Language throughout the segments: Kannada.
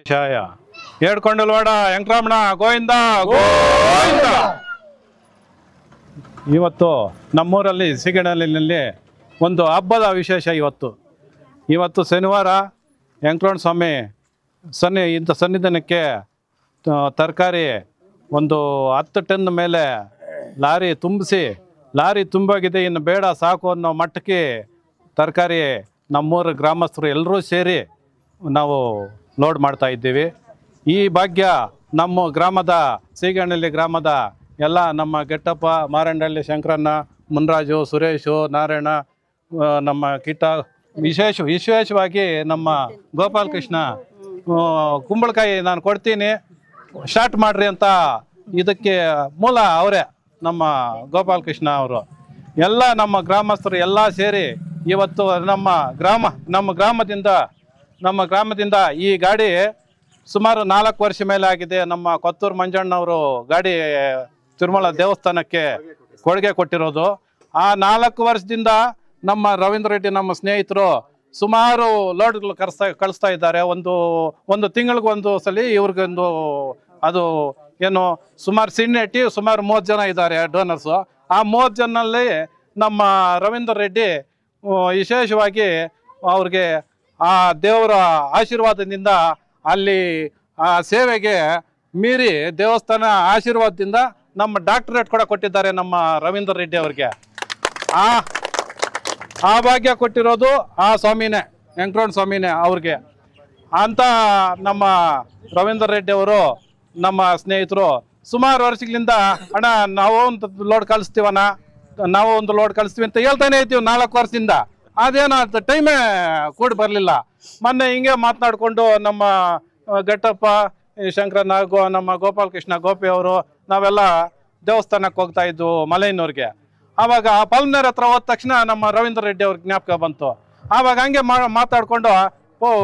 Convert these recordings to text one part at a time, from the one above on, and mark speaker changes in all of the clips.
Speaker 1: ಶಾಯ ಏಡ್ಕೊಂಡಲ್ವಾಡ ವೆಂಕಟರಮಣ ಗೋವಿಂದ ಗೋವಿಂದ. ಇವತ್ತು ನಮ್ಮೂರಲ್ಲಿ ಸಿಗಣಲಿನಲ್ಲಿ ಒಂದು ಹಬ್ಬದ ವಿಶೇಷ. ಇವತ್ತು ಶನಿವಾರ ವೆಂಕಟರಮಣ ಸ್ವಾಮಿ ಇಂಥ ಸನ್ನಿಧಾನಕ್ಕೆ ತರಕಾರಿ ಒಂದು 10 ಟನ್ ಮೇಲೆ ಲಾರಿ ತುಂಬಿಸಿ, ಲಾರಿ ತುಂಬೋಗಿದೆ, ಇನ್ನು ಬೇಡ ಸಾಕು ಅನ್ನೋ ಮಟ್ಟಕ್ಕೆ ತರಕಾರಿ ನಮ್ಮೂರ ಗ್ರಾಮಸ್ಥರು ಎಲ್ಲರೂ ಸೇರಿ ನಾವು ಲೋಡ್ ಮಾಡ್ತಾ ಇದ್ದೀವಿ. ಈ ಭಾಗ್ಯ ನಮ್ಮ ಗ್ರಾಮದ ಸೀಗಣ್ಣಹಳ್ಳಿ ಗ್ರಾಮದ ಎಲ್ಲ ನಮ್ಮ ಗೆಟ್ಟಪ್ಪ, ಮಾರಂಡಳ್ಳಿ ಶಂಕರಣ್ಣ, ಮುನ್ರಾಜು, ಸುರೇಶು, ನಾರಾಯಣ, ನಮ್ಮ ಕಿಟ್ಟ, ವಿಶೇಷವಾಗಿ ನಮ್ಮ ಗೋಪಾಲ್ ಕೃಷ್ಣ ಕುಂಬಳಕಾಯಿ ನಾನು ಕೊಡ್ತೀನಿ ಸ್ಟಾರ್ಟ್ ಮಾಡ್ರಿ ಅಂತ ಇದಕ್ಕೆ ಮೂಲ ಅವರೇ, ನಮ್ಮ ಗೋಪಾಲ್ ಕೃಷ್ಣ ಅವರು. ಎಲ್ಲ ನಮ್ಮ ಗ್ರಾಮಸ್ಥರು ಎಲ್ಲ ಸೇರಿ ಇವತ್ತು ನಮ್ಮ ಗ್ರಾಮದಿಂದ ಈ ಗಾಡಿ ಸುಮಾರು 4 ವರ್ಷ ಮೇಲೆ ಆಗಿದೆ. ನಮ್ಮ ಕೊತ್ತೂರು ಮಂಜಣ್ಣವರು ಗಾಡಿ ತಿರುಮಲ ದೇವಸ್ಥಾನಕ್ಕೆ ಕೊಡುಗೆ ಕೊಟ್ಟಿರೋದು. ಆ 4 ವರ್ಷದಿಂದ ನಮ್ಮ ರವೀಂದ್ರ ರೆಡ್ಡಿ ನಮ್ಮ ಸ್ನೇಹಿತರು ಸುಮಾರು ಲೋಡ್ಗಳು ಕಳಿಸ್ತಾ ಇದ್ದಾರೆ. ಒಂದು ತಿಂಗಳಿಗೊಂದು ಸಲ ಇವ್ರಿಗೊಂದು ಅದು ಏನು ಸುಮಾರು ಸಿಣ್ಣೆಟ್ಟಿ ಸುಮಾರು 30 ಜನ ಇದ್ದಾರೆ ಡೋನರ್ಸು. ಆ 30 ಜನಲ್ಲಿ ನಮ್ಮ ರವೀಂದ್ರ ರೆಡ್ಡಿ ವಿಶೇಷವಾಗಿ ಅವ್ರಿಗೆ ಆ ದೇವರ ಆಶೀರ್ವಾದದಿಂದ ಅಲ್ಲಿ ಆ ಸೇವೆಗೆ ಮೀರಿ ದೇವಸ್ಥಾನ ಆಶೀರ್ವಾದದಿಂದ ನಮ್ಮ ಡಾಕ್ಟರೇಟ್ ಕೂಡ ಕೊಟ್ಟಿದ್ದಾರೆ ನಮ್ಮ ರವೀಂದ್ರ ರೆಡ್ಡಿ ಅವ್ರಿಗೆ. ಆ ಭಾಗ್ಯ ಕೊಟ್ಟಿರೋದು ಆ ಸ್ವಾಮಿನೇ, ವೆಂಕಟರಮಣ ಸ್ವಾಮಿನೇ ಅವ್ರಿಗೆ ಅಂತ. ನಮ್ಮ ರವೀಂದ್ರ ರೆಡ್ಡಿ ಅವರು ನಮ್ಮ ಸ್ನೇಹಿತರು ಸುಮಾರು ವರ್ಷಗಳಿಂದ ಅಣ್ಣ ನಾವು ಒಂದು ಲೋಡ್ ಕಳಿಸ್ತೀವಿ ಅಂತ ಹೇಳ್ತಾನೆ ಇದ್ದೀವಿ 4 ವರ್ಷದಿಂದ. ಅದೇನೋ ಟೈಮೇ ಕೂಡಿ ಬರಲಿಲ್ಲ. ಮೊನ್ನೆ ಹಿಂಗೆ ಮಾತನಾಡಿಕೊಂಡು ನಮ್ಮ ಗೆಟ್ಟಪ್ಪ, ಶಂಕರಣ್ಣ, ನಮ್ಮ ಗೋಪಾಲ್ ಕೃಷ್ಣ ಗೋಪಿ ಅವರು ನಾವೆಲ್ಲ ದೇವಸ್ಥಾನಕ್ಕೆ ಹೋಗ್ತಾ ಇದ್ವು ಮಲೈನವ್ರಿಗೆ. ಆವಾಗ ಪಲ್ಮನೇರ್ ಹತ್ರ ಹೋದ ತಕ್ಷಣ ನಮ್ಮ ರವೀಂದ್ರ ರೆಡ್ಡಿ ಅವ್ರಿಗೆ ಜ್ಞಾಪಕ ಬಂತು. ಆವಾಗ ಹಂಗೆ ಮಾತಾಡ್ಕೊಂಡು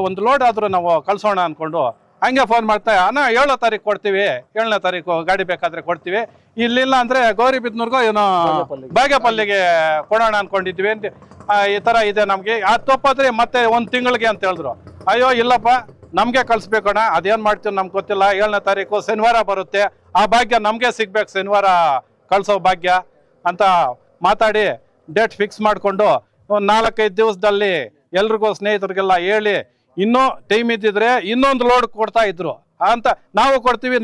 Speaker 1: ಒಂದು ಲೋಡ್ ಆದರೂ ನಾವು ಕಳ್ಸೋಣ ಅಂದ್ಕೊಂಡು ಹಂಗೆ ಫೋನ್ ಮಾಡ್ತಾ, ಅಣ್ಣ 7ನೇ ತಾರೀಕು ಕೊಡ್ತೀವಿ, 7ನೇ ತಾರೀಕು ಗಾಡಿ ಬೇಕಾದರೆ ಕೊಡ್ತೀವಿ, ಇಲ್ಲಿಲ್ಲ ಅಂದರೆ ಗೌರಿಬಿದ್ನೂರ್ಗೋ ಏನೋ ಬಾಗೇಪಲ್ಲಿಗೆ ಕೊಡೋಣ ಅಂದ್ಕೊಂಡಿದ್ವಿ ಅಂತ. ಈ ಥರ ಇದೆ ನಮಗೆ, ಅದು ತಪ್ಪಾದ್ರೆ ಮತ್ತೆ 1 ತಿಂಗಳಿಗೆ ಅಂತ ಹೇಳಿದ್ರು. ಅಯ್ಯೋ ಇಲ್ಲಪ್ಪ, ನಮಗೆ ಕಳಿಸ್ಬೇಕಣ್ಣ, ಅದೇನು ಮಾಡ್ತೀವಿ ನಮ್ಗೆ ಗೊತ್ತಿಲ್ಲ, 7ನೇ ತಾರೀಕು ಶನಿವಾರ ಬರುತ್ತೆ, ಆ ಭಾಗ್ಯ ನಮಗೆ ಸಿಗ್ಬೇಕು, ಶನಿವಾರ ಕಳಿಸೋ ಭಾಗ್ಯ ಅಂತ ಮಾತಾಡಿ ಡೇಟ್ ಫಿಕ್ಸ್ ಮಾಡಿಕೊಂಡು ಒಂದು 4-5 ದಿವಸದಲ್ಲಿ ಎಲ್ರಿಗೂ ಸ್ನೇಹಿತರಿಗೆಲ್ಲ ಹೇಳಿ, ಇನ್ನೂ ಟೈಮ್ ಇದ್ದಿದ್ರೆ ಇನ್ನೊಂದು ಲೋಡ್ ಕೊಡ್ತಾ ಇದ್ರು ಅಂತ. ನಾವು ಕೊಡ್ತೀವಿ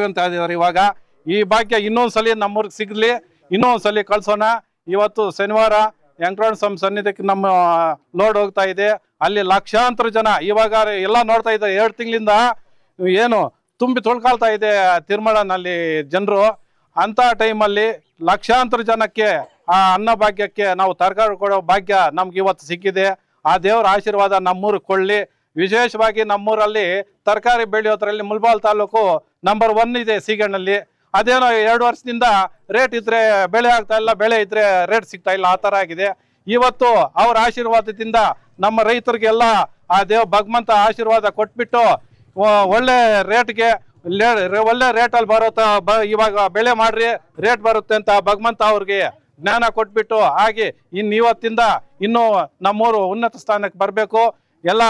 Speaker 1: ಅಂತ ಹೇಳಿದಾರೆ. ಇವಾಗ ಈ ಭಾಗ್ಯ ಇನ್ನೊಂದ್ಸಲಿ ನಮ್ಮೂರಿಗೆ ಸಿಗಲಿ, ಇನ್ನೊಂದ್ಸಲಿ ಕಳ್ಸೋಣ. ಇವತ್ತು ಶನಿವಾರ ವೆಂಕಟರಮಣ ಸ್ವಾಮಿ ಸನ್ನಿಧಿಗೆ ನಮ್ಮ ಲೋಡ್ ಹೋಗ್ತಾ ಇದೆ. ಅಲ್ಲಿ ಲಕ್ಷಾಂತರ ಜನ ಇವಾಗ ಎಲ್ಲ ನೋಡ್ತಾ ಇದ್ದಾರೆ. 2 ತಿಂಗಳಿಂದ ಏನು ತುಂಬಿ ತುಳ್ಕೊಳ್ತಾ ಇದೆ ತಿರುಮಲನಲ್ಲಿ ಜನರು. ಅಂಥ ಟೈಮಲ್ಲಿ ಲಕ್ಷಾಂತರ ಜನಕ್ಕೆ ಆ ಅನ್ನ ಭಾಗ್ಯಕ್ಕೆ ನಾವು ತರಕಾರಿ ಕೊಡೋ ಭಾಗ್ಯ ನಮ್ಗೆ ಇವತ್ತು ಸಿಕ್ಕಿದೆ. ಆ ದೇವರ ಆಶೀರ್ವಾದ ನಮ್ಮೂರಿಗೆ ಕೊಳ್ಳಿ. ವಿಶೇಷವಾಗಿ ನಮ್ಮೂರಲ್ಲಿ ತರಕಾರಿ ಬೆಳೆಯೋದ್ರಲ್ಲಿ ಮುಲ್ಬಾಲ್ ತಾಲೂಕು ನಂಬರ್ 1 ಇದೆ ಸೀಗಣ್ಣಲ್ಲಿ. ಅದೇನೋ 2 ವರ್ಷದಿಂದ ರೇಟ್ ಇದ್ರೆ ಬೆಳೆ ಆಗ್ತಾ ಇಲ್ಲ, ಬೆಳೆ ಇದ್ರೆ ರೇಟ್ ಸಿಗ್ತಾ ಇಲ್ಲ, ಆ ಥರ ಆಗಿದೆ. ಇವತ್ತು ಅವ್ರ ಆಶೀರ್ವಾದದಿಂದ ನಮ್ಮ ರೈತರಿಗೆಲ್ಲ ಆ ಭಗವಂತ ಆಶೀರ್ವಾದ ಕೊಟ್ಬಿಟ್ಟು ಒಳ್ಳೆ ರೇಟ್ಗೆ ಒಳ್ಳೆ ರೇಟಲ್ಲಿ ಇವಾಗ ಬೆಳೆ ಮಾಡ್ರಿ, ರೇಟ್ ಬರುತ್ತೆ ಅಂತ ಭಗವಂತ ಅವ್ರಿಗೆ ಜ್ಞಾನ ಕೊಟ್ಬಿಟ್ಟು ಹಾಗೆ ಇವತ್ತಿಂದ ಇನ್ನೂ ನಮ್ಮೂರು ಉನ್ನತ ಸ್ಥಾನಕ್ಕೆ ಬರಬೇಕು. ಎಲ್ಲ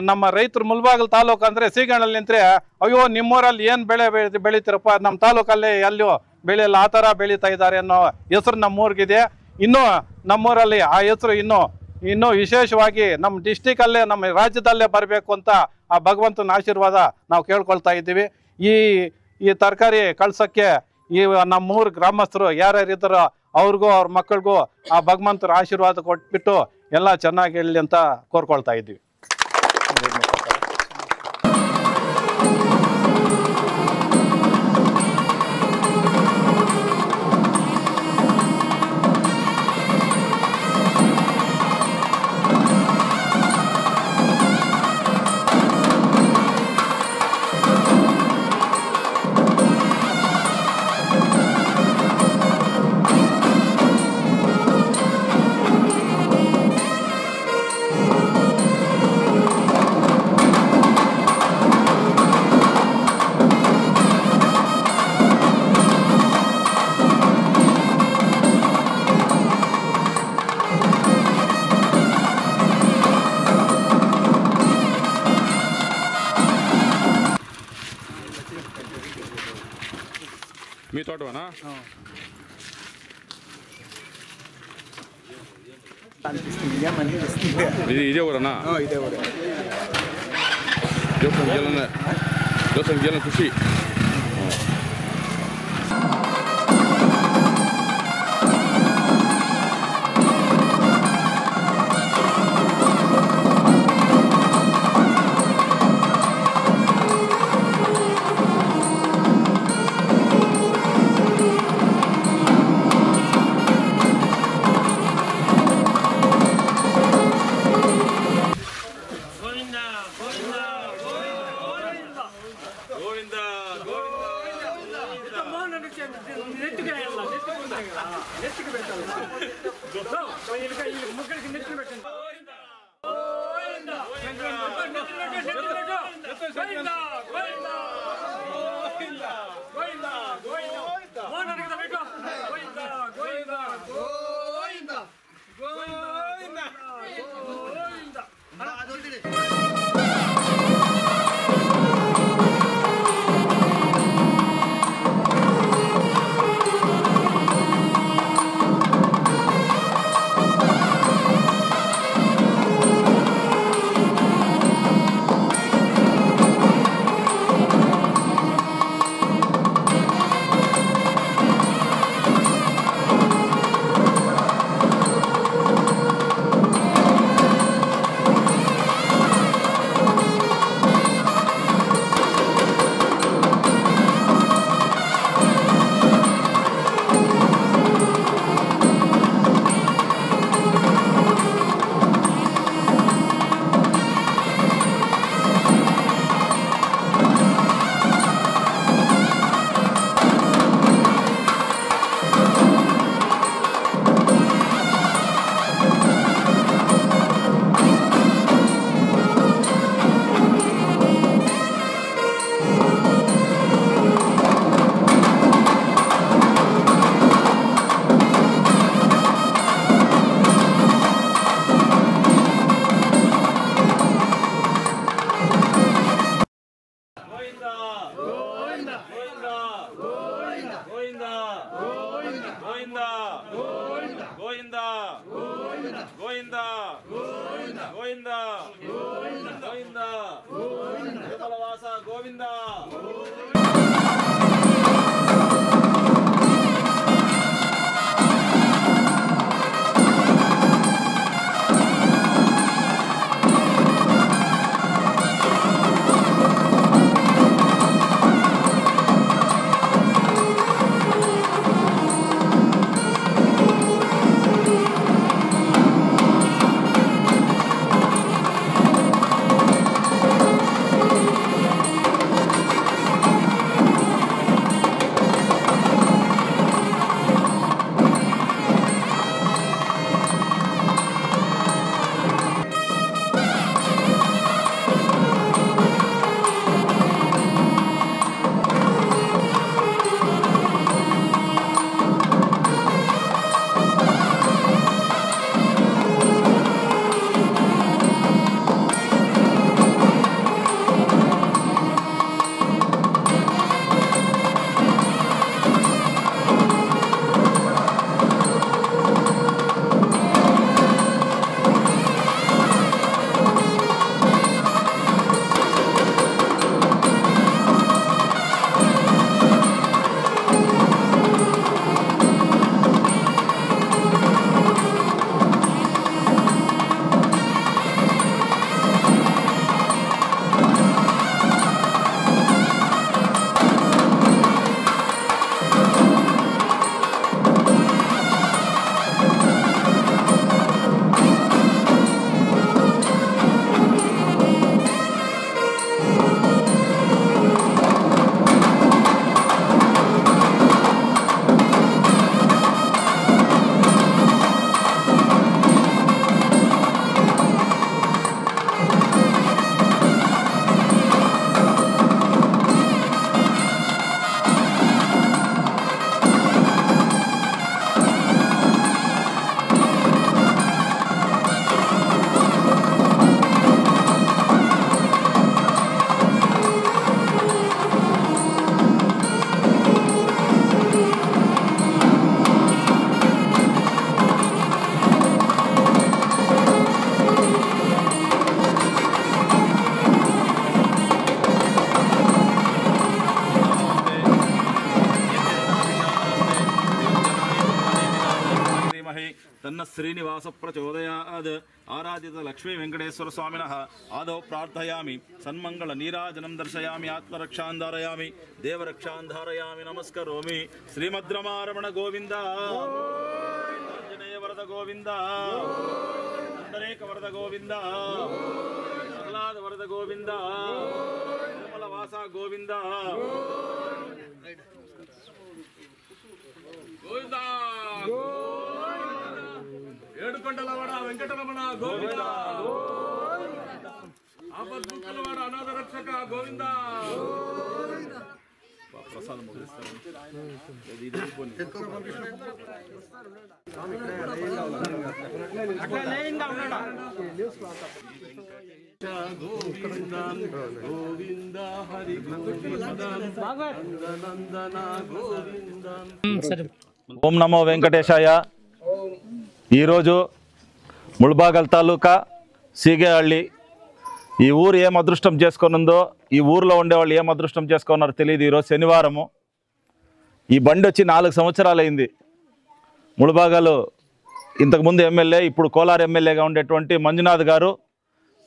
Speaker 1: ನಮ್ಮ ರೈತರು ಮುಲ್ಬಾಗಿಲು ತಾಲೂಕು ಅಂದರೆ ಸೀಗಣ್ಣಲ್ಲಿ ನಿಂತರೆ ಅಯ್ಯೋ ನಿಮ್ಮೂರಲ್ಲಿ ಏನು ಬೆಳೆ ಬೆಳಿತೀರಪ್ಪ, ನಮ್ಮ ತಾಲೂಕಲ್ಲಿ ಎಲ್ಲೂ ಬೆಳೆಯಲ್ಲ, ಆ ಥರ ಬೆಳೀತಾ ಇದ್ದಾರೆ ಅನ್ನೋ ಹೆಸರು ನಮ್ಮೂರಿಗಿದೆ. ಇನ್ನೂ ನಮ್ಮೂರಲ್ಲಿ ಆ ಹೆಸರು ಇನ್ನೂ ವಿಶೇಷವಾಗಿ ನಮ್ಮ ಡಿಸ್ಟಿಕಲ್ಲೇ, ನಮ್ಮ ರಾಜ್ಯದಲ್ಲೇ ಬರಬೇಕು ಅಂತ ಆ ಭಗವಂತನ ಆಶೀರ್ವಾದ ನಾವು ಕೇಳ್ಕೊಳ್ತಾ ಇದ್ದೀವಿ. ಈ ತರಕಾರಿ ಕಳ್ಸೋಕ್ಕೆ ನಮ್ಮೂರು ಗ್ರಾಮಸ್ಥರು ಯಾರ್ಯಾರು ಇದ್ದಾರೋ ಅವ್ರಿಗೂ ಅವ್ರ ಮಕ್ಕಳಿಗೂ ಆ ಭಗವಂತರ ಆಶೀರ್ವಾದ ಕೊಟ್ಬಿಟ್ಟು ಎಲ್ಲ ಚೆನ್ನಾಗಿ ಹೇಳಲಿ ಅಂತ ಕೋರ್ಕೊಳ್ತಾ ಇದ್ದೀವಿ.
Speaker 2: మీ తోటవనా? ఇదే ఊరన్నా?
Speaker 3: ఇదే ఊరే.
Speaker 2: దేవస్థానం గేలన ఖుషి.
Speaker 3: तन्न श्रीनिवास प्रचोदयात् आराधित लक्ष्मी वेंकटेश्वर स्वामिनः आदौ प्रार्थयामि सन्मंगल नीराजनं दर्शयामि आत्मरक्षां धारयामि देवरक्षां धारयामि नमस्करोमि श्रीमद्रमारमण गोविंद आंजनेय वरद गोविंद पुंडरीक वरद गोविंद प्रह्लाद वरद गोविंद निर्मल वासा गोविंद गोविंद ఏడుకొండలవాడ వెంకటరమణ గోవింద ఆపద్ముక్కులవాడ అనాథ రక్షక గోవింద ప్రసాదం గోవింద హరి గోవింద ఓం నమో వెంకటేశాయ. ఈరోజు ముళబాగల్ తాలూకా సీగేహళ్ళి ఈ ఊరు ఏం అదృష్టం చేసుకొనుందో, ఈ ఊరిలో ఉండేవాళ్ళు ఏం అదృష్టం చేసుకున్నారో తెలియదు. ఈరోజు శనివారము. ఈ బండి వచ్చి 4 సంవత్సరాలు అయింది. ముళబాగలు ఇంతకుముందు ఎమ్మెల్యే, ఇప్పుడు కోలార్ ఎమ్మెల్యేగా ఉండేటువంటి మంజునాథ్ గారు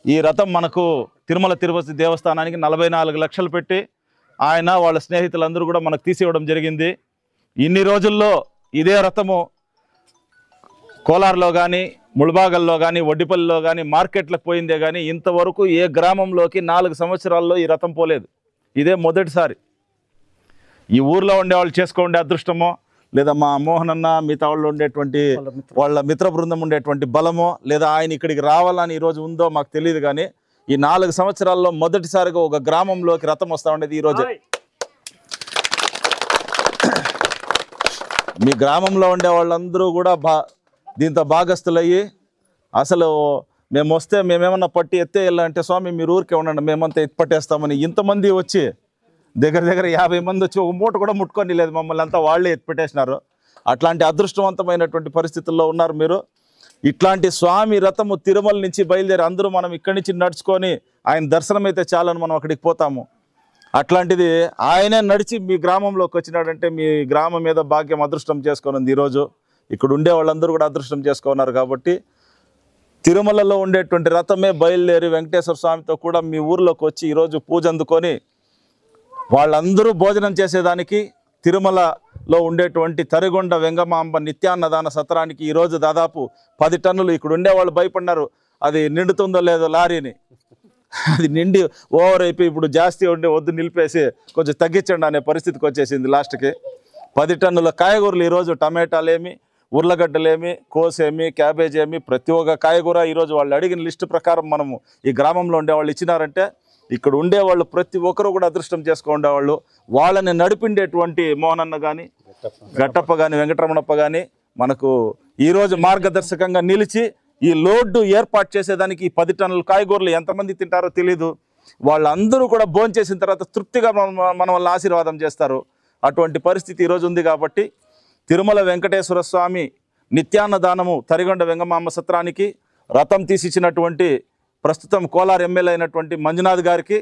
Speaker 3: ఈ రథం మనకు తిరుమల తిరుపతి దేవస్థానానికి 44 లక్షలు పెట్టి ఆయన వాళ్ళ స్నేహితులందరూ కూడా మనకు తీసివ్వడం జరిగింది. ఇన్ని రోజుల్లో ఇదే రథము కోలార్లో కానీ, ముళబాగల్లో కానీ, వడ్డిపల్లిలో కానీ మార్కెట్లకు పోయిందే కానీ ఇంతవరకు ఏ గ్రామంలోకి 4 సంవత్సరాల్లో ఈ రథం పోలేదు. ఇదే మొదటిసారి. ఈ ఊర్లో ఉండేవాళ్ళు చేసుకోండే అదృష్టమో, లేదా మా మోహనన్న మిగతా వాళ్ళు ఉండేటువంటి వాళ్ళ మిత్ర బృందం ఉండేటువంటి బలమో, లేదా ఆయన ఇక్కడికి రావాలని ఈరోజు ఉందో మాకు తెలియదు. కానీ ఈ 4 సంవత్సరాల్లో మొదటిసారిగా ఒక గ్రామంలోకి రథం వస్తూ ఉండేది ఈరోజే. మీ గ్రామంలో ఉండే వాళ్ళందరూ కూడా దీంతో భాగస్తులయ్యి, అసలు మేము వస్తే మేమేమన్నా పట్టి ఎత్తేయాలంటే స్వామి మీరు ఊరికే ఉండండి మేమంతా ఎత్తి పట్టేస్తామని ఇంతమంది వచ్చి దగ్గర 50 మంది వచ్చి ఒక మూట కూడా ముట్టుకొని లేదు, మమ్మల్ని అంతా వాళ్ళే ఎత్తిపెట్టేసినారు. అట్లాంటి అదృష్టవంతమైనటువంటి పరిస్థితుల్లో ఉన్నారు మీరు. ఇట్లాంటి స్వామి రథము తిరుమల నుంచి బయలుదేరి అందరూ మనం ఇక్కడి నుంచి నడుచుకొని ఆయన దర్శనం అయితే చాలని మనం అక్కడికి పోతాము. అట్లాంటిది ఆయనే నడిచి మీ గ్రామంలోకి వచ్చినాడంటే మీ గ్రామం మీద భాగ్యం అదృష్టం చేసుకున్నది. ఈరోజు ఇక్కడ ఉండే వాళ్ళందరూ కూడా అదృష్టం చేసుకున్నారు. కాబట్టి తిరుమలలో ఉండేటువంటి రథమే బయలుదేరి వెంకటేశ్వర స్వామితో కూడా మీ ఊర్లోకి వచ్చి ఈరోజు పూజ అందుకొని వాళ్ళందరూ భోజనం చేసేదానికి తిరుమలలో ఉండేటువంటి తరిగొండ వెంగమాంబ నిత్యాన్నదాన సత్రానికి ఈరోజు దాదాపు 10 టన్నులు. ఇక్కడ ఉండేవాళ్ళు భయపడినారు అది నిండుతుందో లేదో లారీని. అది నిండి ఓవర్ అయిపోయి ఇప్పుడు జాస్తి ఉండి వద్దు నిలిపేసి కొంచెం తగ్గించండి అనే పరిస్థితికి వచ్చేసింది. లాస్ట్కి 10 టన్నుల కాయగూరలు ఈరోజు టమాటాలేమి, ఉర్లగడ్డలేమి, కోసేమి, క్యాబేజ్ ఏమి, ప్రతి ఒక్క కాయగూర ఈరోజు వాళ్ళు అడిగిన లిస్టు ప్రకారం మనము ఈ గ్రామంలో ఉండేవాళ్ళు ఇచ్చినారంటే ఇక్కడ ఉండేవాళ్ళు ప్రతి ఒక్కరు కూడా అదృష్టం చేసుకుండేవాళ్ళు. వాళ్ళని నడిపిండేటువంటి మోహనన్న కానీ, గట్టప్ప కానీ, వెంకటరమణప్ప కానీ మనకు ఈరోజు మార్గదర్శకంగా నిలిచి ఈ లోడ్డు ఏర్పాటు చేసేదానికి 10 టన్నుల కాయగూరలు ఎంతమంది తింటారో తెలీదు. వాళ్ళందరూ కూడా భోంచేసిన తర్వాత తృప్తిగా మన వాళ్ళని ఆశీర్వాదం చేస్తారు. అటువంటి పరిస్థితి ఈరోజు ఉంది. కాబట్టి తిరుమల వెంకటేశ్వర స్వామి నిత్యాన్నదానము తరిగొండ వెంగమాంబ సత్రానికి రథం తీసిచ్చినటువంటి ప్రస్తుతం కోలార్ ఎమ్మెల్యే అయినటువంటి మంజునాథ్ గారికి,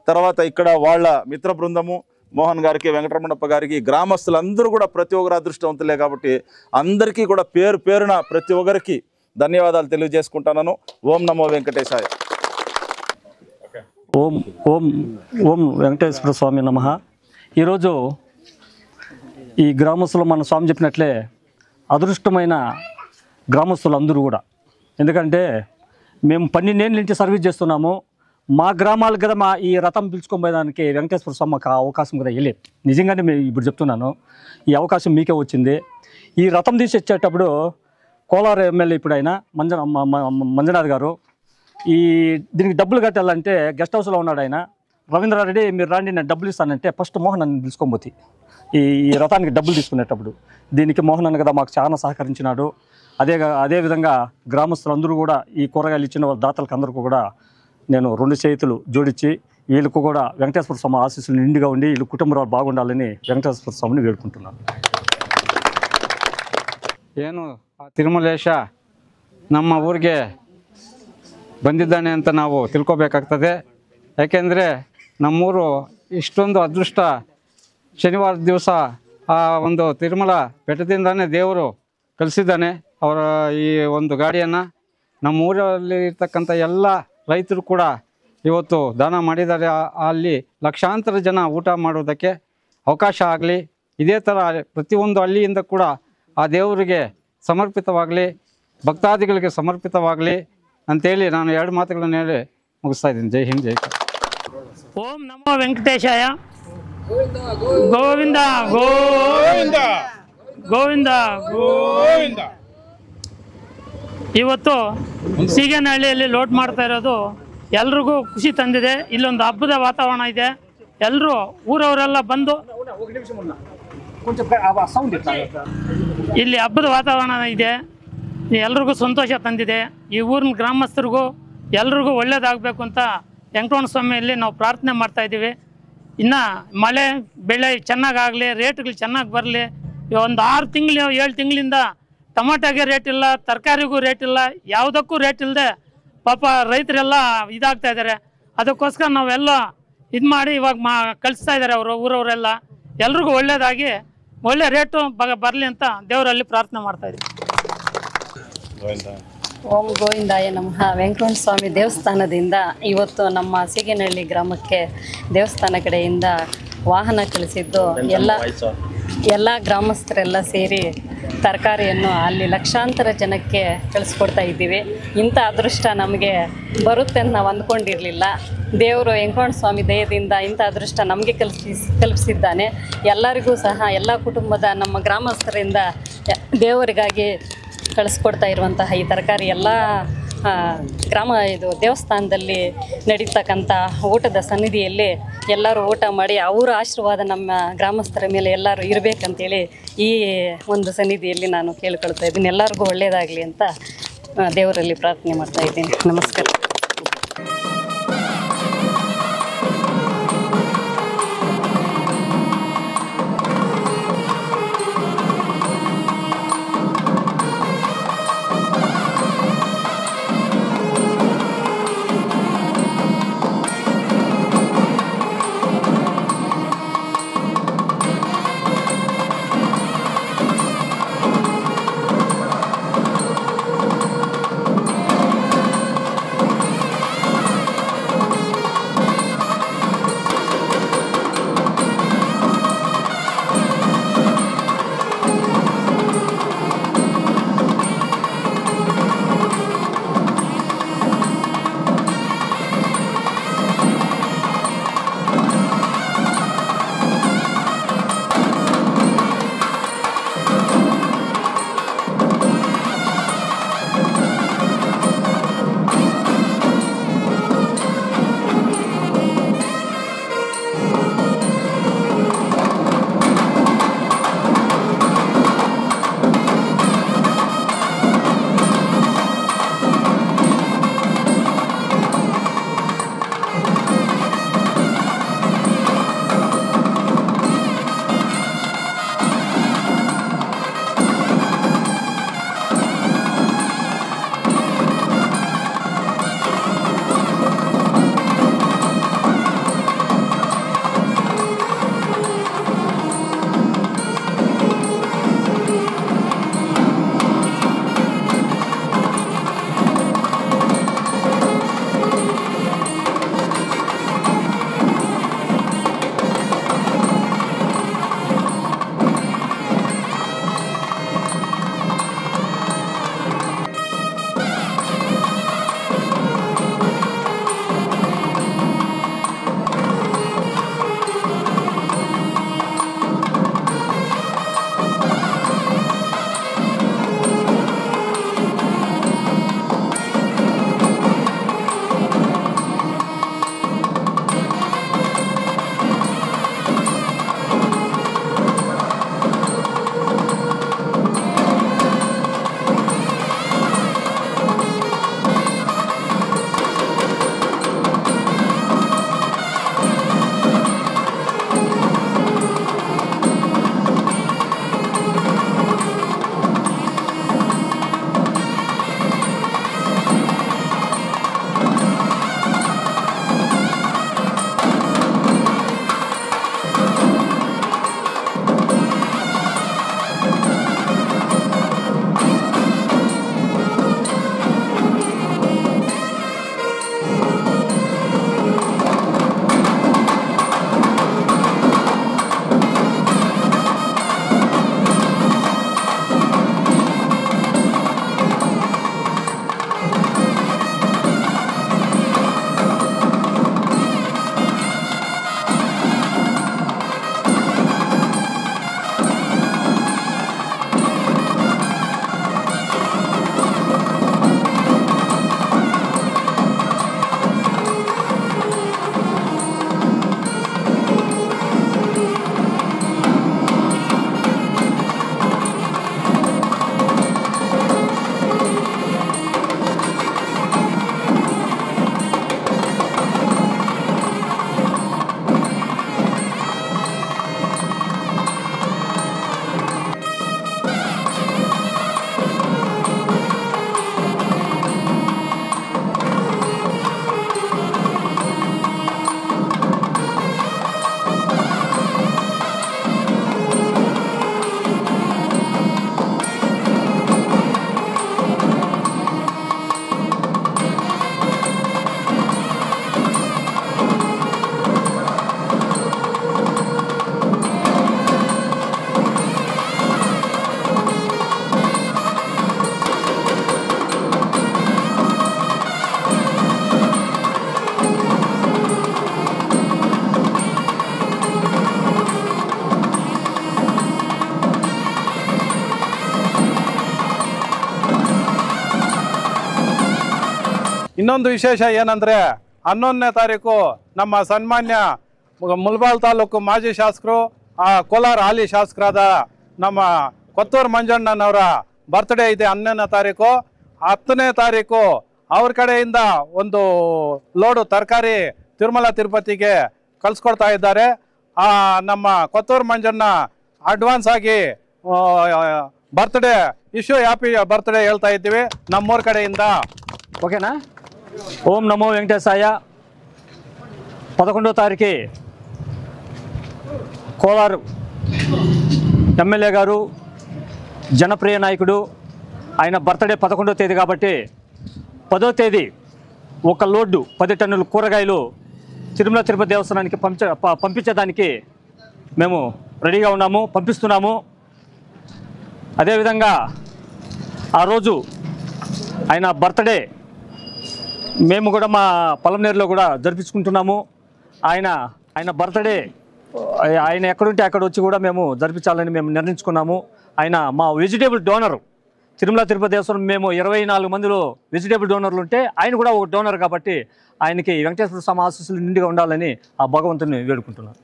Speaker 3: తర్వాత ఇక్కడ వాళ్ళ మిత్ర బృందము మోహన్ గారికి, వెంకటరమణప్ప గారికి, గ్రామస్తులందరూ కూడా ప్రతి ఒక్కరు అదృష్టవంతులే. కాబట్టి అందరికీ కూడా పేరు పేరున ప్రతి ఒక్కరికి ధన్యవాదాలు తెలియజేసుకుంటున్నాను. ఓం నమో వెంకటేశాయ.
Speaker 4: ఓం ఓం ఓం వెంకటేశ్వర స్వామి నమః. ఈరోజు ఈ గ్రామస్తులు మన స్వామి చెప్పినట్లే అదృష్టమైన గ్రామస్తులు అందరూ కూడా. ఎందుకంటే మేము 12 ఏళ్ళ నుంచి సర్వీస్ చేస్తున్నాము. మా గ్రామాలకు కదా మా ఈ రథం పిలుచుకోబోయేదానికి వెంకటేశ్వర స్వామి మాకు అవకాశం కదా వెళ్ళేది. నిజంగానే మేము ఇప్పుడు చెప్తున్నాను, ఈ అవకాశం మీకే వచ్చింది. ఈ రథం తీసి వచ్చేటప్పుడు కోలార్ ఎమ్మెల్యే ఇప్పుడు ఆయన మంజునాథ్ గారు దీనికి డబ్బులు కట్టాలంటే గెస్ట్ హౌస్లో ఉన్నాడు ఆయన. రవీంద్రారెడ్డి మీరు రాండి నేను డబ్బులు ఇస్తానంటే ఫస్ట్ మోహన్ అన్న పిలుచుకోబోతి ఈ రథానికి డబ్బులు తీసుకునేటప్పుడు దీనికి మోహన్ అన్న కదా మాకు చాలా సహకరించినాడు. అదేవిధంగా గ్రామస్తులందరూ కూడా ఈ కూరగాయలు ఇచ్చిన వాళ్ళ దాతలకు అందరికీ కూడా నేను 2 చేతులు జోడించి వీళ్ళకు కూడా వెంకటేశ్వర స్వామి ఆశీస్సులు నిండుగా ఉండి వీళ్ళు కుటుంబాలు బాగుండాలని వెంకటేశ్వర స్వామిని వేడుకుంటున్నాను.
Speaker 5: ಏನು ತಿರುಮಲೇಶ ನಮ್ಮ ಊರಿಗೆ ಬಂದಿದ್ದಾನೆ ಅಂತ ನಾವು ತಿಳ್ಕೊಬೇಕಾಗ್ತದೆ. ಯಾಕೆಂದರೆ ನಮ್ಮೂರು ಇಷ್ಟೊಂದು ಅದೃಷ್ಟ ಶನಿವಾರ ದಿವಸ ಆ ಒಂದು ತಿರುಮಲ ಬೆಟ್ಟದಿಂದಾನೇ ದೇವರು ಕಲಿಸಿದ್ದಾನೆ. ಅವರ ಈ ಒಂದು ಗಾಡಿಯನ್ನು ನಮ್ಮ ಊರಲ್ಲಿ ಇರ್ತಕ್ಕಂಥ ಎಲ್ಲ ರೈತರು ಕೂಡ ಇವತ್ತು ದಾನ ಮಾಡಿದ್ದಾರೆ. ಅಲ್ಲಿ ಲಕ್ಷಾಂತರ ಜನ ಊಟ ಮಾಡೋದಕ್ಕೆ ಅವಕಾಶ ಆಗಲಿ. ಇದೇ ಥರ ಪ್ರತಿಯೊಂದು ಹಳ್ಳಿಯಿಂದ ಕೂಡ ಆ ದೇವರಿಗೆ ಸಮರ್ಪಿತವಾಗಲಿ, ಭಕ್ತಾದಿಗಳಿಗೆ ಸಮರ್ಪಿತವಾಗಲಿ ಅಂತೇಳಿ ನಾನು 2 ಮಾತುಗಳನ್ನು ಹೇಳಿ ಮುಗಿಸ್ತಾ ಇದ್ದೀನಿ. ಜೈ ಹಿಂದ್, ಜೈ ಕರ್ನಾಟಕ.
Speaker 6: ಓಂ ನಮೋ ವೆಂಕಟೇಶಾಯ. ಗೋವಿಂದ ಗೋವಿಂದ ಗೋವಿಂದ ಗೋವಿಂದ. ಇವತ್ತು ಸೀಗೇನಹಳ್ಳಿಯಲ್ಲಿ ಲೋಡ್ ಮಾಡ್ತಾ ಇರೋದು ಎಲ್ರಿಗೂ ಖುಷಿ ತಂದಿದೆ. ಇಲ್ಲೊಂದು ಹಬ್ಬದ ವಾತಾವರಣ ಇದೆ. ಎಲ್ಲರೂ ಊರವರೆಲ್ಲ ಬಂದು ಇಲ್ಲಿ ಹಬ್ಬದ ವಾತಾವರಣ ಇದೆ. ಎಲ್ರಿಗೂ ಸಂತೋಷ ತಂದಿದೆ. ಈ ಊರಿನ ಗ್ರಾಮಸ್ಥರಿಗೂ ಎಲ್ರಿಗೂ ಒಳ್ಳೇದಾಗಬೇಕು ಅಂತ ವೆಂಕಟರಮಣ ಸ್ವಾಮಿಯಲ್ಲಿ ನಾವು ಪ್ರಾರ್ಥನೆ ಮಾಡ್ತಾಯಿದ್ದೀವಿ. ಇನ್ನು ಮಳೆ ಬೆಳೆ ಚೆನ್ನಾಗಾಗಲಿ, ರೇಟ್ಗಳು ಚೆನ್ನಾಗಿ ಬರಲಿ. ಒಂದು 6 ತಿಂಗಳು 7 ತಿಂಗಳಿಂದ ಟೊಮಾಟೋಗೆ ರೇಟ್ ಇಲ್ಲ, ತರಕಾರಿಗೂ ರೇಟ್ ಇಲ್ಲ, ಯಾವುದಕ್ಕೂ ರೇಟ್ ಇಲ್ಲದೆ ಪಾಪ ರೈತರೆಲ್ಲ ಇದಾಗ್ತಾ ಇದ್ದಾರೆ. ಅದಕ್ಕೋಸ್ಕರ ನಾವೆಲ್ಲ ಇದು ಮಾಡಿ ಇವಾಗ ಕಳಿಸ್ತಾ ಇದ್ದಾರೆ ಅವರು ಊರವರೆಲ್ಲ. ಎಲ್ರಿಗೂ ಒಳ್ಳೇದಾಗಿ ಒಳ್ಳೆ ರೇಟು ಬರಲಿ ಅಂತ ದೇವರಲ್ಲಿ ಪ್ರಾರ್ಥನೆ ಮಾಡ್ತಾಯಿದ್ದೀವಿ.
Speaker 7: ಓಂ ಗೋವಿಂದಾಯ ನಮಃ. ವೆಂಕಟರಮಣ ಸ್ವಾಮಿ ದೇವಸ್ಥಾನದಿಂದ ಇವತ್ತು ನಮ್ಮ ಸೀಗೇನಹಳ್ಳಿ ಗ್ರಾಮಕ್ಕೆ ದೇವಸ್ಥಾನ ಕಡೆಯಿಂದ ವಾಹನ ಕಳಿಸಿದ್ದು ಎಲ್ಲ ಗ್ರಾಮಸ್ಥರೆಲ್ಲ ಸೇರಿ ತರಕಾರಿಯನ್ನು ಅಲ್ಲಿ ಲಕ್ಷಾಂತರ ಜನಕ್ಕೆ ಕಳಿಸ್ಕೊಡ್ತಾ ಇದ್ದೀವಿ. ಇಂಥ ಅದೃಷ್ಟ ನಮಗೆ ಬರುತ್ತೆ ಅಂತ ನಾವು ಅಂದ್ಕೊಂಡಿರಲಿಲ್ಲ. ದೇವರು ವೆಂಕಟರಮಣ ಸ್ವಾಮಿ ದಯದಿಂದ ಇಂಥ ಅದೃಷ್ಟ ನಮಗೆ ಕಲ್ಪಿಸಿದ್ದಾನೆ. ಎಲ್ಲರಿಗೂ ಸಹ ಎಲ್ಲ ಕುಟುಂಬದ ನಮ್ಮ ಗ್ರಾಮಸ್ಥರಿಂದ ದೇವರಿಗಾಗಿ ಕಳಿಸ್ಕೊಡ್ತಾ ಇರುವಂತಹ ಈ ತರಕಾರಿ ಎಲ್ಲ ದೇವಸ್ಥಾನದಲ್ಲಿ ನಡೀತಕ್ಕಂಥ ಊಟದ ಸನ್ನಿಧಿಯಲ್ಲಿ ಎಲ್ಲರೂ ಊಟ ಮಾಡಿ ಅವರ ಆಶೀರ್ವಾದ ನಮ್ಮ ಗ್ರಾಮಸ್ಥರ ಮೇಲೆ ಎಲ್ಲರೂ ಇರಬೇಕಂತೇಳಿ ಈ ಒಂದು ಸನ್ನಿಧಿಯಲ್ಲಿ ನಾನು ಕೇಳ್ಕೊಳ್ತಾ ಇದ್ದೀನಿ. ಎಲ್ಲರಿಗೂ ಒಳ್ಳೆಯದಾಗಲಿ ಅಂತ ದೇವರಲ್ಲಿ ಪ್ರಾರ್ಥನೆ ಮಾಡ್ತಾ ಇದ್ದೀನಿ. ನಮಸ್ಕಾರ.
Speaker 1: ಇನ್ನೊಂದು ವಿಶೇಷ ಏನಂದರೆ 11ನೇ ತಾರೀಕು ನಮ್ಮ ಸನ್ಮಾನ್ಯ ಮುಲ್ಬಾಲ್ ತಾಲೂಕು ಮಾಜಿ ಶಾಸಕರು ಕೋಲಾರ ಹಾಲಿ ಶಾಸಕರಾದ ನಮ್ಮ ಕೊತ್ತೂರು ಮಂಜಣ್ಣನವರ ಬರ್ತ್ಡೇ ಇದೆ 11ನೇ ತಾರೀಕು. 10ನೇ ತಾರೀಕು ಅವ್ರ ಕಡೆಯಿಂದ ಒಂದು ಲೋಡು ತರಕಾರಿ ತಿರುಮಲ ತಿರುಪತಿಗೆ ಕಳಿಸ್ಕೊಡ್ತಾ ಇದ್ದಾರೆ. ನಮ್ಮ ಕೊತ್ತೂರು ಮಂಜಣ್ಣ ಅಡ್ವಾನ್ಸ್ ಆಗಿ ಬರ್ತ್ಡೇ ಹ್ಯಾಪಿ ಬರ್ತ್ಡೇ ಹೇಳ್ತಾ ಇದ್ದೀವಿ ನಮ್ಮೂರ ಕಡೆಯಿಂದ.
Speaker 4: ఓకేనా? ఓం నమో వెంకటేశాయ. 11వ తారీఖు కోలారు ఎమ్మెల్యే గారు జనప్రియ నాయకుడు, ఆయన బర్త్డే 11వ తేదీ కాబట్టి 10వ తేదీ ఒక లోడ్డు 10 టన్నుల కూరగాయలు తిరుమల తిరుపతి దేవస్థానానికి పంపించేదానికి మేము రెడీగా ఉన్నాము, పంపిస్తున్నాము. అదేవిధంగా ఆ రోజు ఆయన బర్త్డే మేము కూడా మా పొలంనేరులో కూడా జరిపించుకుంటున్నాము. ఆయన బర్త్డే ఆయన ఎక్కడుంటే అక్కడ వచ్చి కూడా మేము జరిపించాలని మేము నిర్ణయించుకున్నాము. ఆయన మా వెజిటేబుల్ డోనరు తిరుమల తిరుపతి దేవస్థానం మేము 24 మందిలో వెజిటేబుల్ డోనర్లు ఉంటే ఆయన కూడా ఒక డోనర్ కాబట్టి ఆయనకి వెంకటేశ్వర స్వామి ఆశీస్సులు నిండుగా ఉండాలని ఆ భగవంతుని వేడుకుంటున్నాను.